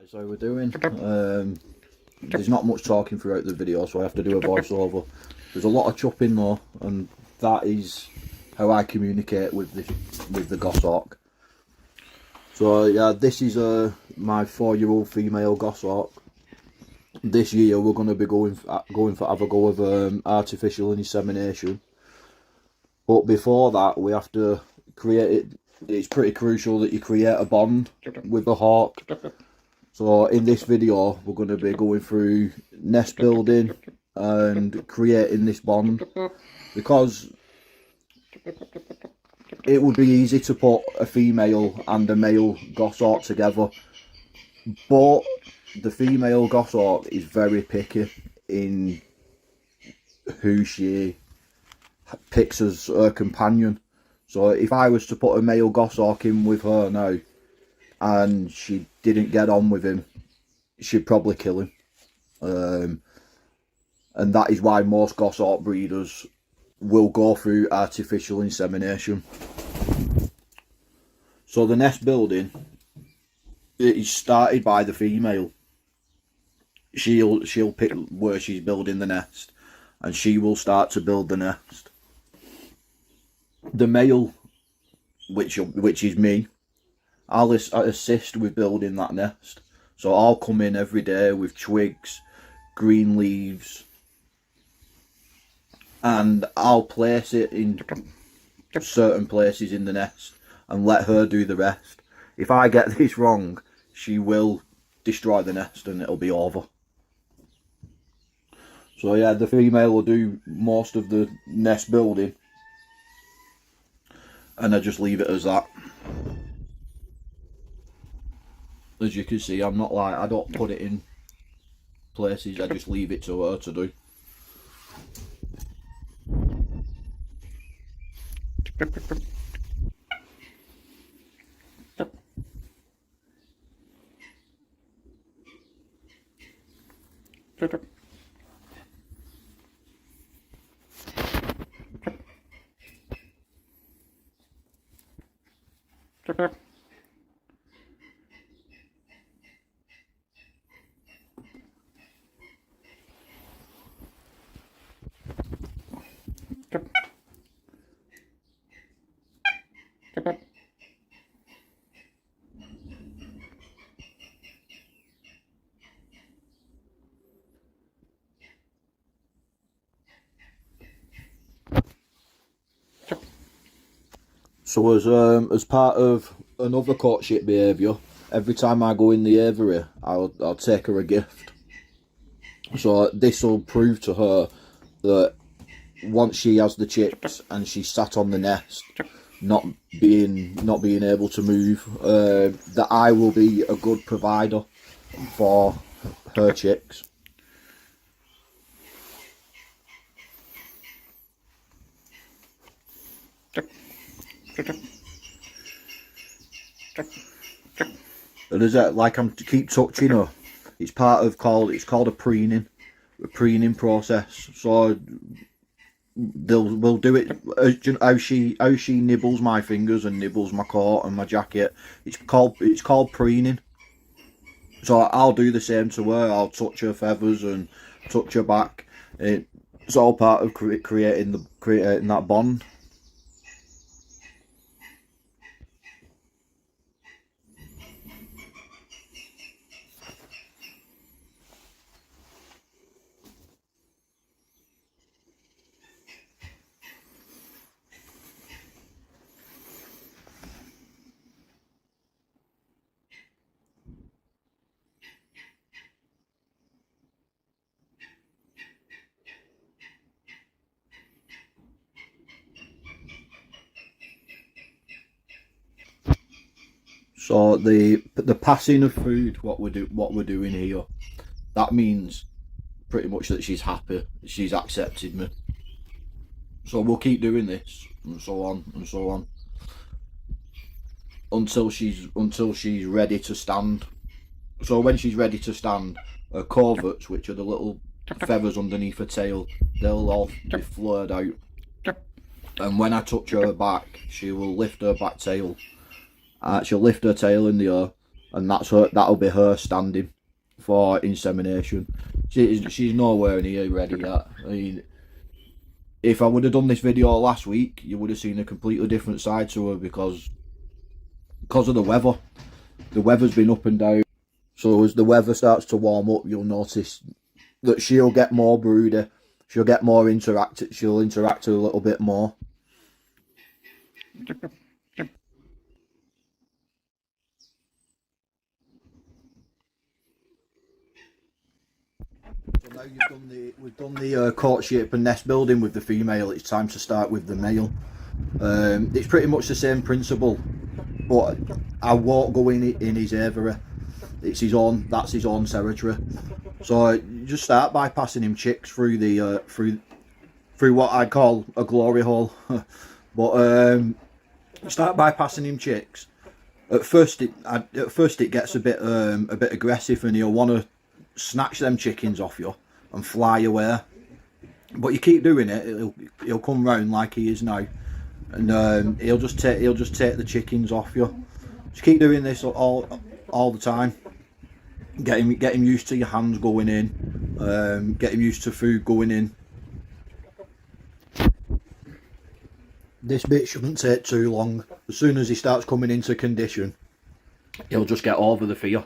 So we're doing. There's not much talking throughout the video, so I have to do a voiceover. There's a lot of chopping though, and that is how I communicate with the goshawk. So yeah, this is my 4-year-old female goshawk. This year we're going to be going for have a go of artificial insemination. But before that, we have to create it. It's pretty crucial that you create a bond with the hawk. So in this video, we're going to be going through nest building and creating this bond, because it would be easy to put a female and a male goshawk together, but the female goshawk is very picky in who she picks as her companion. So if I was to put a male goshawk in with her now and she didn't get on with him, she'd probably kill him. And that is why most goshawk breeders will go through artificial insemination. So the nest building, it is started by the female. She'll pick where she's building the nest, and she will start to build the nest. The male, which is me, I'll assist with building that nest. So I'll come in every day with twigs, green leaves, and I'll place it in certain places in the nest and let her do the rest. If I get this wrong, she will destroy the nest and it'll be over. So yeah, the female will do most of the nest building, and I just leave it as that. As you can see, I'm not I don't put it in places, I just leave it to her to do. So as part of another courtship behaviour, every time I go in the aviary, I'll take her a gift. So this will prove to her that once she has the chicks and she's sat on the nest, not being able to move, that I will be a good provider for her chicks. And as like I'm to keep touching her, it's called a preening process. So we'll do it how she nibbles my fingers and nibbles my coat and my jacket. It's called preening. So I'll do the same to her. I'll touch her feathers and touch her back. It's all part of creating that bond. So the passing of food, what we're doing here, that means pretty much that she's happy, she's accepted me. So we'll keep doing this, and so on and so on, until she's ready to stand. So when she's ready to stand, her coverts, which are the little feathers underneath her tail, they'll all be flared out. And when I touch her back, she will lift her back tail. She'll lift her tail in the air, and that'll be her standing for insemination. She's nowhere near ready yet. I mean, if I would have done this video last week, you would have seen a completely different side to her because of the weather. The weather's been up and down. So as the weather starts to warm up, you'll notice that she'll get more broody. She'll get more she'll interact a little bit more. So now we've done the courtship and nest building with the female. It's time to start with the male. It's pretty much the same principle, but I won't go in his aviary. It's his own. That's his own territory. So you just start by passing him chicks through the through what I'd call a glory hole. But start by passing him chicks. At first it gets a bit aggressive, and he'll want to snatch them chickens off you and fly away. But you keep doing it, he'll come round like he is now, and he'll just take the chickens off you. Just keep doing this all the time. Get him used to your hands going in. Get him used to food going in. This bit shouldn't take too long. As soon as he starts coming into condition, he'll just get over the fear.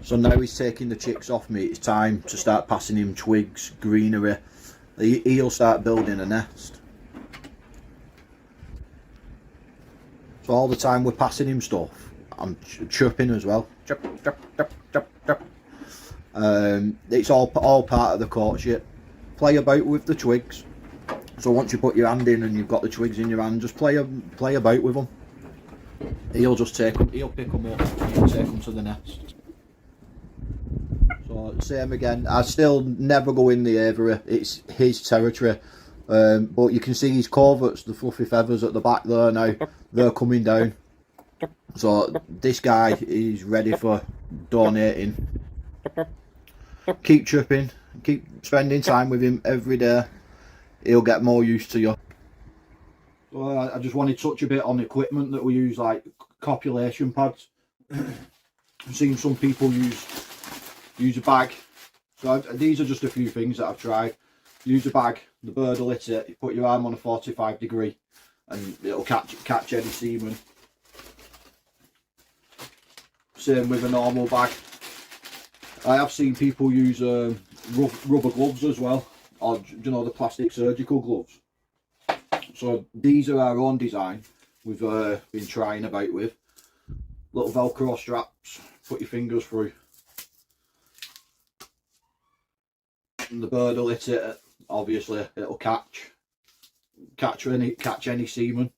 So now he's taking the chicks off me, it's time to start passing him twigs, greenery. He'll start building a nest. So all the time we're passing him stuff, I'm chirping as well. Chirp, chirp, chirp, chirp, chirp. It's all part of the courtship. Play about with the twigs. So once you put your hand in and you've got the twigs in your hand, just play about with them. He'll just take them. He'll pick them up and take them to the nest. So same again. I still never go in the aviary. It's his territory. But you can see his coverts, the fluffy feathers at the back there now. They're coming down. So this guy is ready for donating. Keep chirping. Keep spending time with him every day. He'll get more used to you. So I just wanted to touch a bit on equipment that we use, like copulation pads. I've seen some people use a bag. So these are just a few things that I've tried. Use a bag, the bird will hit it, you put your arm on a 45 degree and it'll catch any semen. Same with a normal bag. I have seen people use rubber gloves as well, or you know, the plastic surgical gloves. So these are our own design. We've been trying about with little Velcro straps. Put your fingers through. And the bird will hit it. Obviously, it'll catch any semen.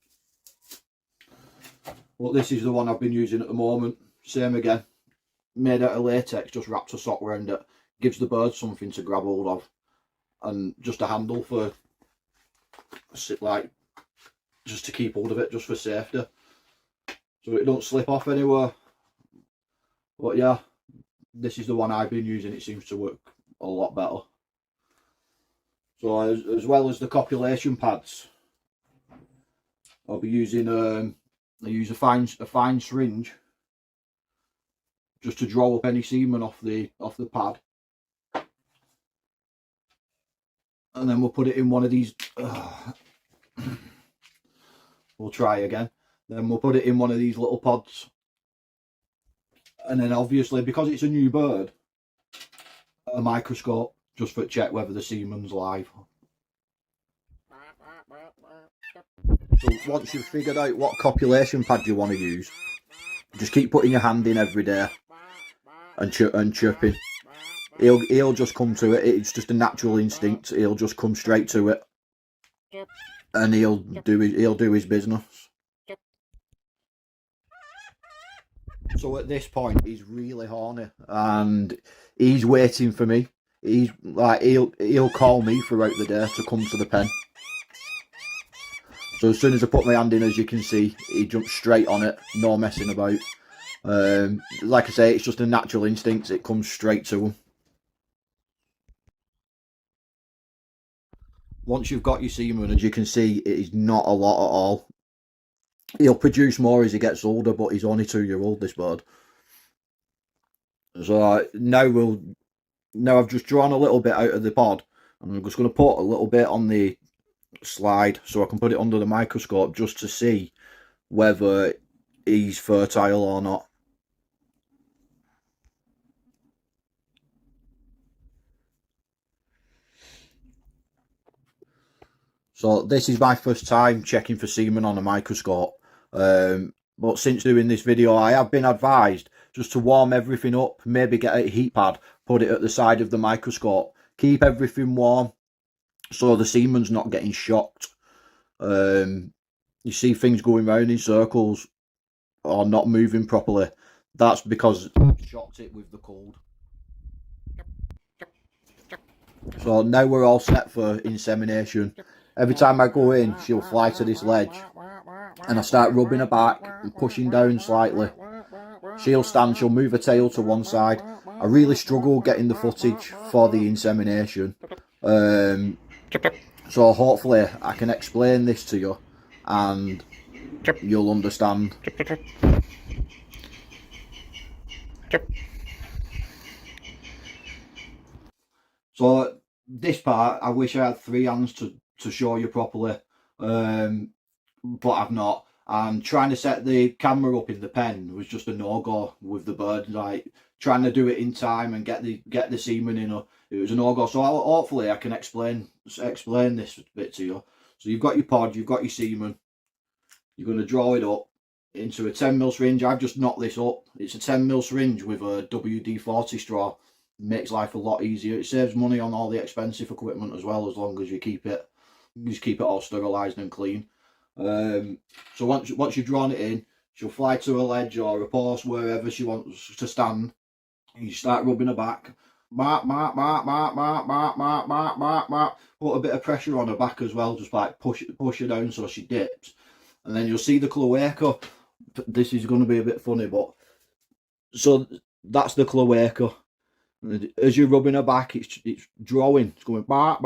Well, this is the one I've been using at the moment. Same again. Made out of latex. Just wrapped a sock around it. Gives the bird something to grab hold of, and just a handle for like just to keep hold of it, just for safety, so it don't slip off anywhere. But yeah, this is the one I've been using. It seems to work a lot better. So as well as the copulation pads, I'll be using I use a fine syringe just to draw up any semen off the pad, and then we'll put it in one of these. We'll try again. Then we'll put it in one of these little pods, and then obviously, because it's a new bird, a microscope just for check whether the semen's live. So once you've figured out what copulation pad you want to use, just keep putting your hand in every day and chirping. He'll just come to it. It's just a natural instinct. He'll just come straight to it, and he'll do his business. So at this point, he's really horny, and he's waiting for me. He's like he'll call me throughout the day to come to the pen. So as soon as I put my hand in, as you can see, he jumps straight on it, no messing about. Like I say, it's just a natural instinct. It comes straight to him. Once you've got your semen, as you can see, it is not a lot at all. He'll produce more as he gets older, but he's only 2 year old, this bird. So now I've just drawn a little bit out of the pod, and I'm just going to put a little bit on the slide so I can put it under the microscope just to see whether he's fertile or not. So this is my first time checking for semen on a microscope, but since doing this video I have been advised just to warm everything up, maybe get a heat pad, put it at the side of the microscope, keep everything warm so the semen's not getting shocked. You see things going round in circles or not moving properly, that's because I've shocked it with the cold. So now we're all set for insemination. Every time I go in, she'll fly to this ledge, and I start rubbing her back and pushing down slightly. She'll stand, she'll move her tail to one side. I really struggle getting the footage for the insemination. So hopefully I can explain this to you and you'll understand. So this part, I wish I had 3 hands to show you properly, but I've not. And trying to set the camera up in the pen was just a no-go with the bird. Like trying to do it in time and get the semen in, it was a no-go. So hopefully I can explain this bit to you. So you've got your pod, you've got your semen. You're going to draw it up into a 10mm syringe. I've just knocked this up. It's a 10mm syringe with a WD-40 straw. Makes life a lot easier. It saves money on all the expensive equipment as well, as long as you keep it all sterilised and clean. So once you've drawn it in, she'll fly to a ledge or a post, wherever she wants to stand. You start rubbing her back. Mark. Put a bit of pressure on her back as well, just like push her down so she dips. And then you'll see the cloaca. This is going to be a bit funny, but so that's the cloaca. As you're rubbing her back, it's drawing. It's going bark.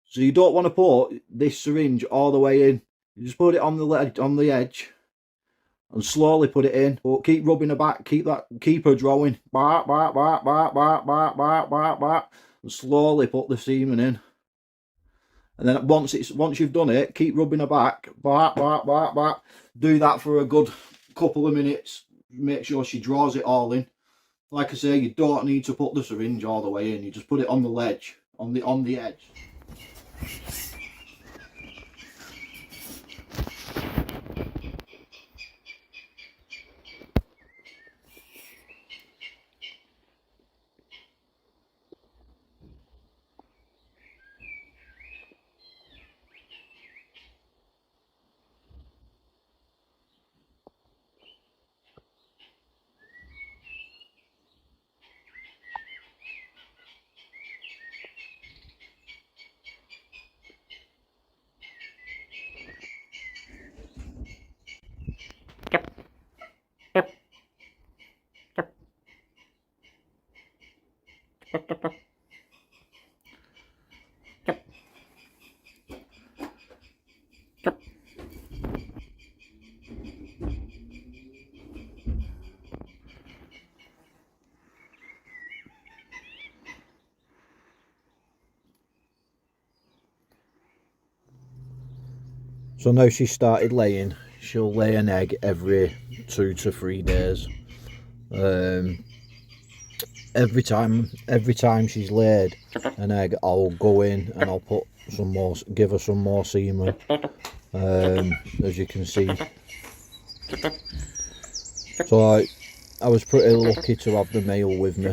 So you don't want to put this syringe all the way in. You just put it on the edge, and slowly put it in. But keep rubbing her back. Keep her drawing. Bark. And slowly put the semen in. And then once you've done it, keep rubbing her back. Bark. Do that for a good couple of minutes. Make sure she draws it all in. Like I say, you don't need to put the syringe all the way in. You just put it on the ledge, on the edge. So now she's started laying. She'll lay an egg every 2 to 3 days. Every time she's laid an egg, I'll go in and I'll put some more, give her some more semen. As you can see. So I was pretty lucky to have the male with me.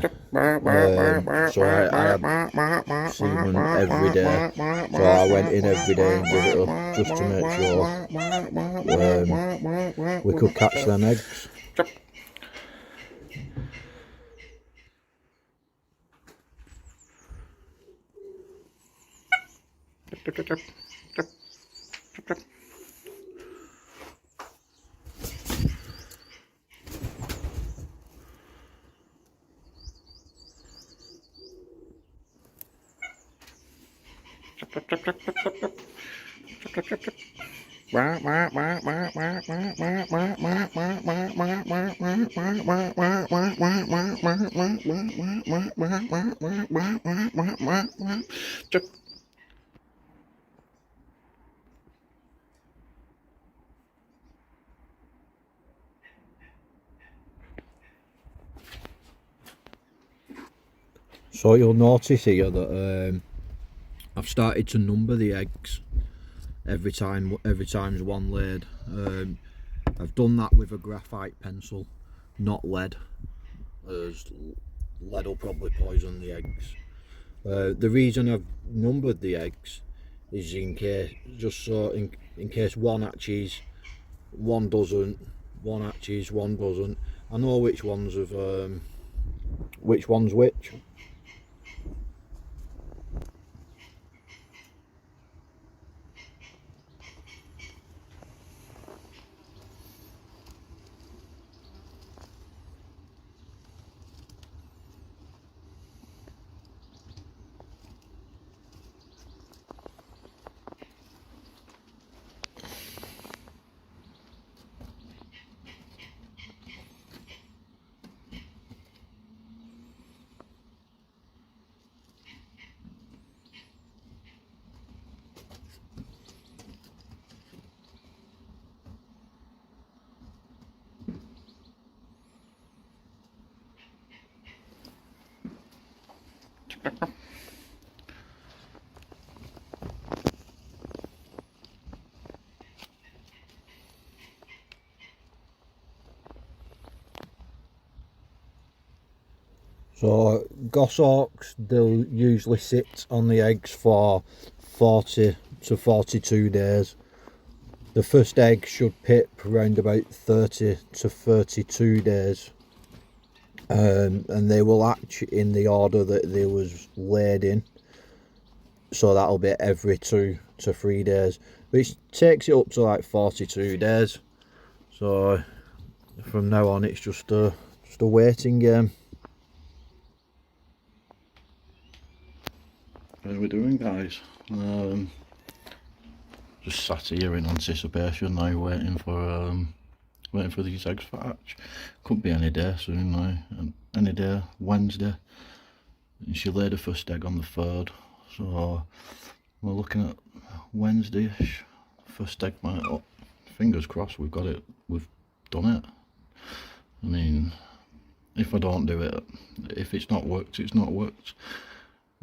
So I had semen every day. So I went in every day and gave it up just to make sure we could catch them eggs. So you'll notice here that I've started to number the eggs every time's one laid. I've done that with a graphite pencil, not lead, as lead will probably poison the eggs. The reason I've numbered the eggs is in case, just so in case one hatches, one doesn't, one hatches, one doesn't. I know which one's which. So goshawks, they'll usually sit on the eggs for 40 to 42 days. The first egg should pip around about 30 to 32 days, and they will hatch in the order that they was laid in. So that'll be every 2 to 3 days, which takes it up to like 42 days. So from now on, it's just a waiting game. How are we doing, guys? Just sat here in anticipation now, waiting for these eggs to hatch. Could be any day soon now, any day, Wednesday. And she laid her first egg on the 3rd, so we're looking at Wednesday-ish. First egg might, oh, fingers crossed we've got it, we've done it. I mean, if I don't do it, if it's not worked, it's not worked.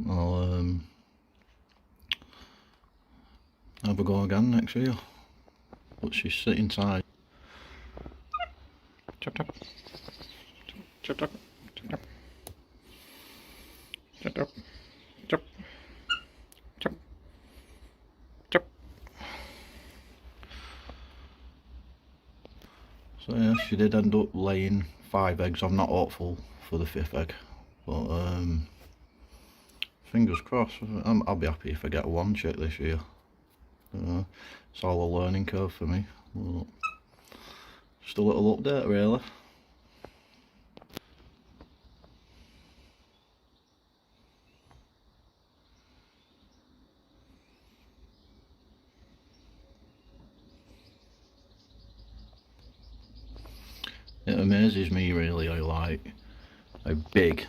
I'll have a go again next year. But she's sitting tight. Chop chop. Chop chop. Chop chop. Chop chop. Chop. Chop. Chop. So yeah, she did end up laying 5 eggs. I'm not hopeful for the 5th egg, but fingers crossed. I'll be happy if I get 1 chick this year. It's all a learning curve for me. Well, just a little update really. It amazes me really how big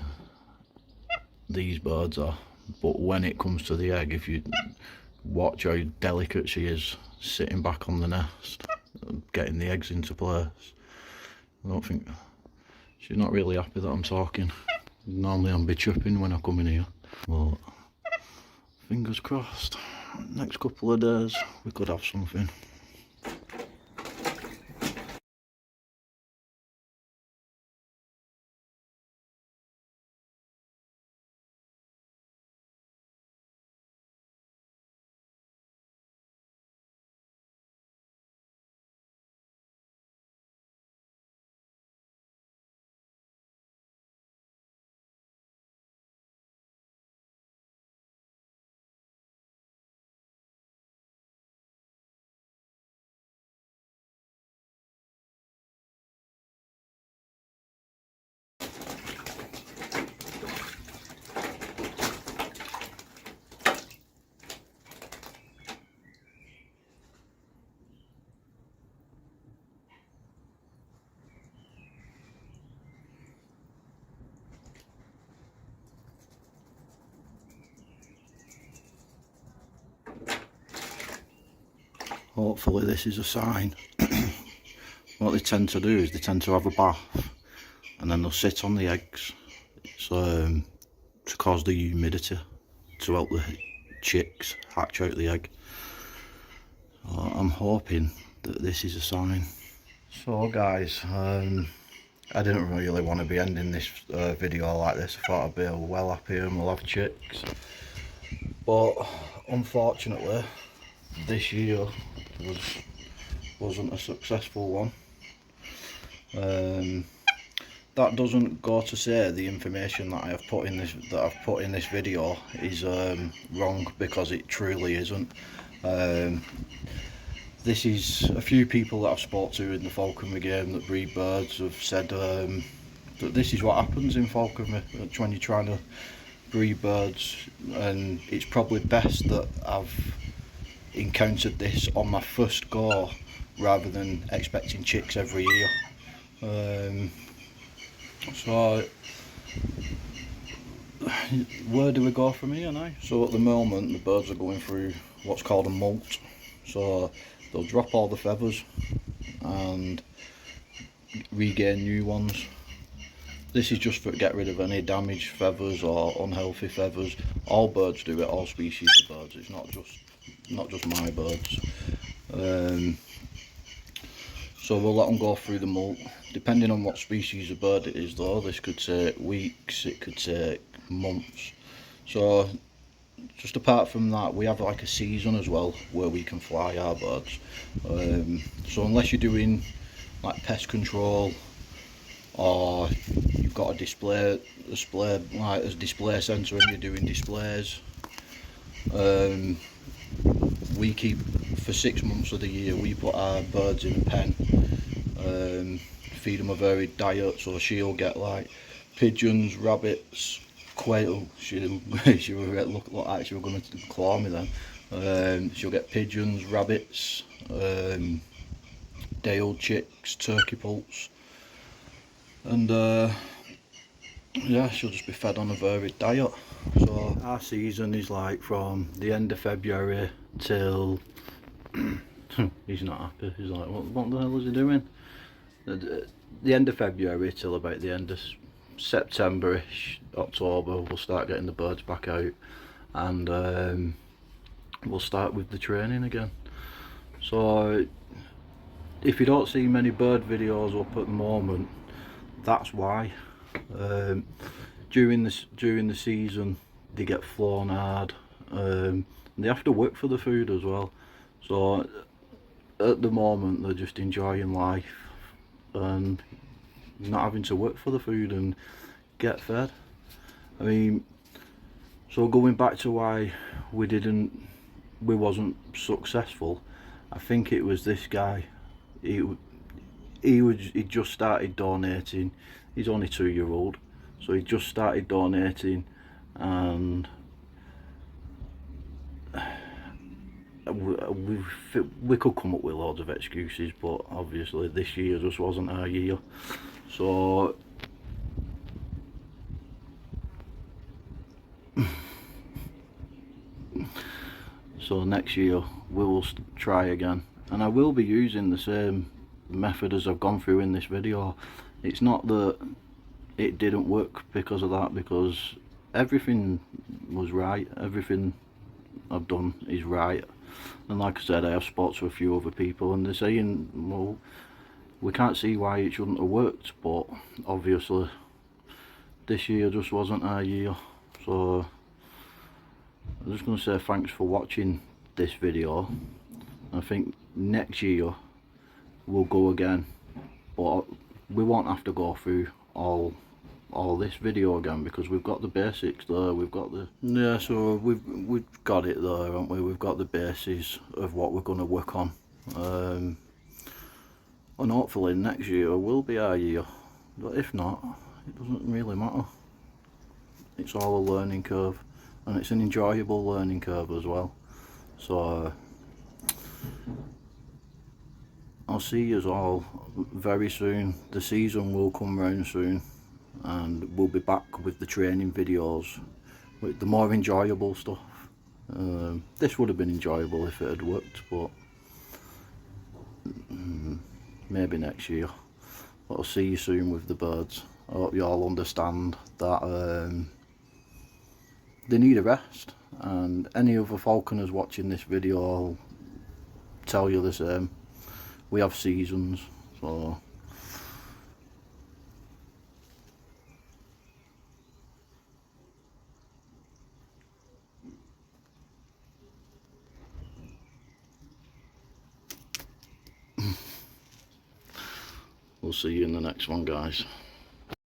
these birds are, but when it comes to the egg, if you watch how delicate she is sitting back on the nest, getting the eggs into place. I don't think, she's not really happy that I'm talking. Normally I'm be chirping when I come in here, but fingers crossed, next couple of days we could have something. hopefully this is a sign. What they tend to do is they tend to have a bath and then they'll sit on the eggs. It's to cause the humidity, to help the chicks hatch out the egg. So I'm hoping that this is a sign. So guys, I didn't really want to be ending this video like this. I thought I'd be well happy and we'll have chicks. But unfortunately, this year wasn't a successful one. That doesn't go to say the information that I've put in this video is wrong, because it truly isn't. This is a few people that I've spoke to in the falconry game that breed birds have said that this is what happens in falconry when you're trying to breed birds, and it's probably best that I've encountered this on my first go rather than expecting chicks every year. So where do we go from here now? So at the moment the birds are going through what's called a molt. So they'll drop all the feathers and regain new ones. This is just to get rid of any damaged feathers or unhealthy feathers. All birds do it, all species of birds. It's not just my birds. So we'll let them go through the molt. Depending on what species of bird it is though, this could take weeks, it could take months. So just apart from that, we have like a season as well where we can fly our birds. So unless you're doing like pest control, or you've got a display like a display centre and you're doing displays, we keep, for 6 months of the year, we put our birds in a pen, feed them a varied diet. So she'll get like pigeons, rabbits, quail. She'll look like she was going to claw me then. She'll get pigeons, rabbits, day-old chicks, turkey poults, and yeah, she'll just be fed on a varied diet. So our season is like from the end of February till he's not happy, he's like, what the hell is he doing? The end of February till about the end of September-ish, October, we'll start getting the birds back out, and we'll start with the training again. So if you don't see many bird videos up at the moment, that's why. During the season they get flown hard, they have to work for the food as well. So at the moment they're just enjoying life and not having to work for the food and get fed. I mean, so going back to why we wasn't successful, I think it was this guy. He just started donating. He's only 2-year-old, so he just started donating, and we could come up with loads of excuses, but obviously this year just wasn't our year. So next year we will try again, and I will be using the same method as I've gone through in this video. It's not that it didn't work because of that, because everything was right, everything I've done is right. And like I said, I have spoken to a few other people and they're saying, well, we can't see why it shouldn't have worked, but obviously this year just wasn't our year. So I'm just going to say thanks for watching this video. I think next year we'll go again, but we won't have to go through all this video again, because we've got the basics there. We've got the, yeah, so we've got it there, haven't we? We've got the basis of what we're going to work on, and hopefully next year will be our year. But if not, it doesn't really matter. It's all a learning curve, and it's an enjoyable learning curve as well. So I'll see you all very soon. The season will come round soon, and we'll be back with the training videos, with the more enjoyable stuff. This would have been enjoyable if it had worked, but maybe next year. But I'll see you soon with the birds. I hope you all understand that they need a rest, and any other falconers watching this video will tell you the same. We have seasons, so we'll see you in the next one, guys.